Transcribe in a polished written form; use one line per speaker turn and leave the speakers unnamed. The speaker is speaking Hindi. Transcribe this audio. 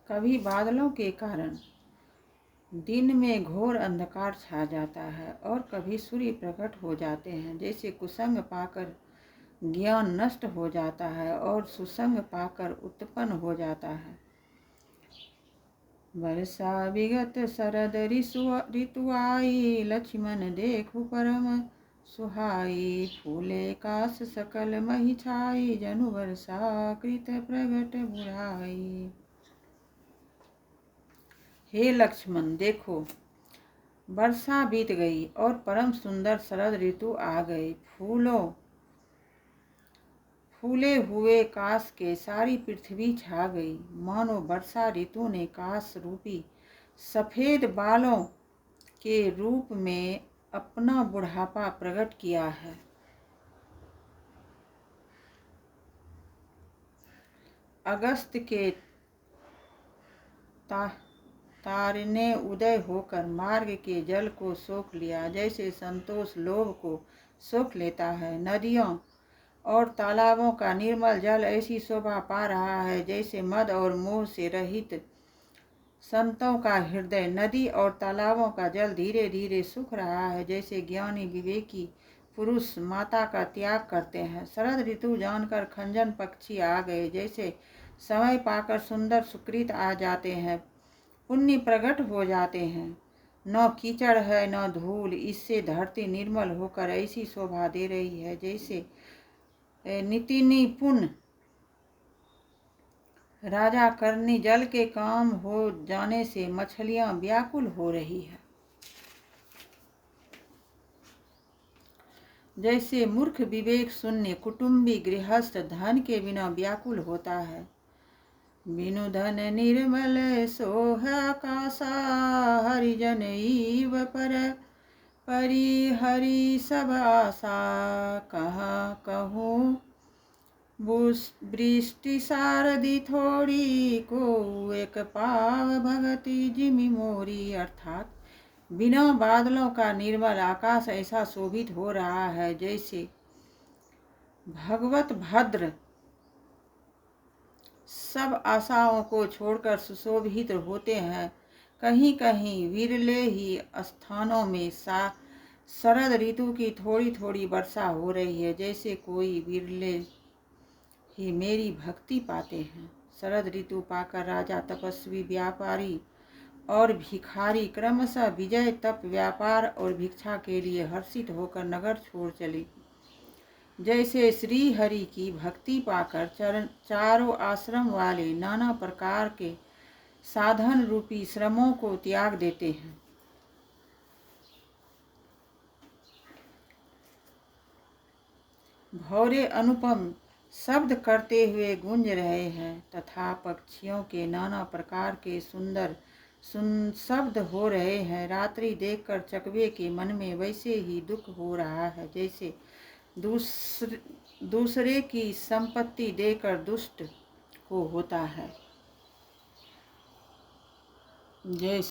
कभी बादलों के कारण दिन में घोर अंधकार छा जाता है और कभी सूर्य प्रकट हो जाते हैं। जैसे कुसंग पाकर ज्ञान नष्ट हो जाता है और सुसंग पाकर उत्पन्न हो जाता है। वर्षा विगत शरद ऋतु आई, लक्ष्मण देखु परम सुहाई। फूले काश सकल मही छाई, जनु वर्षा कृत प्रगट बुढ़ाई। हे लक्ष्मण, देखो वर्षा बीत गई और परम सुंदर शरद ऋतु आ गई। फूले हुए काश के सारी पृथ्वी छा गई। मानो वर्षा ऋतु ने काश रूपी सफेद बालों के रूप में अपना बुढ़ापा प्रकट किया है। अगस्त के तारे ने उदय होकर मार्ग के जल को सोख लिया। जैसे संतोष लोभ को सोख लेता है, नदियों और तालाबों का निर्मल जल ऐसी शोभा पा रहा है जैसे मद और मोह से रहित संतों का हृदय नदी और तालाबों का जल धीरे धीरे सूख रहा है। जैसे ज्ञानी विवेकी पुरुष माता का त्याग करते हैं। शरद ऋतु जानकर खंजन पक्षी आ गए। जैसे समय पाकर सुंदर सुकृत आ जाते हैं, पुण्य प्रकट हो जाते हैं। न कीचड़ है न धूल, इससे धरती निर्मल होकर ऐसी शोभा दे रही है जैसे नितिनी पुण्य राजा करनी जल के काम हो जाने से मछलियां व्याकुल हो रही है। जैसे मूर्ख विवेक शून्य कुटुंबी गृहस्थ धन के बिना व्याकुल होता है। बिनु धन निर्मल सोह आकाशा, हरिजन ईव पर परिहरि सब आशा। कहाँ कहूँ वृष्टि सारदी थोड़ी, को एक पाव भगति जिमि मोरी। अर्थात बिना बादलों का निर्मल आकाश ऐसा शोभित हो रहा है जैसे भगवत भद्र सब आशाओं को छोड़कर सुशोभित होते हैं। कहीं कहीं विरले ही स्थानों में शरद ऋतु की थोड़ी थोड़ी वर्षा हो रही है जैसे कोई विरले ही मेरी भक्ति पाते हैं। शरद ऋतु पाकर राजा, तपस्वी, व्यापारी और भिखारी क्रमशः विजय, तप, व्यापार और भिक्षा के लिए हर्षित होकर नगर छोड़ चले। जैसे श्री हरि की भक्ति पाकर चारों आश्रम वाले नाना प्रकार के साधन रूपी श्रमों को त्याग देते हैं। भौरे अनुपम शब्द करते हुए गूंज रहे हैं तथा पक्षियों के नाना प्रकार के सुंदर शब्द हो रहे हैं। रात्रि देखकर चकवे के मन में वैसे ही दुख हो रहा है जैसे दूसरे की संपत्ति देकर दुष्ट को होता है। जैसे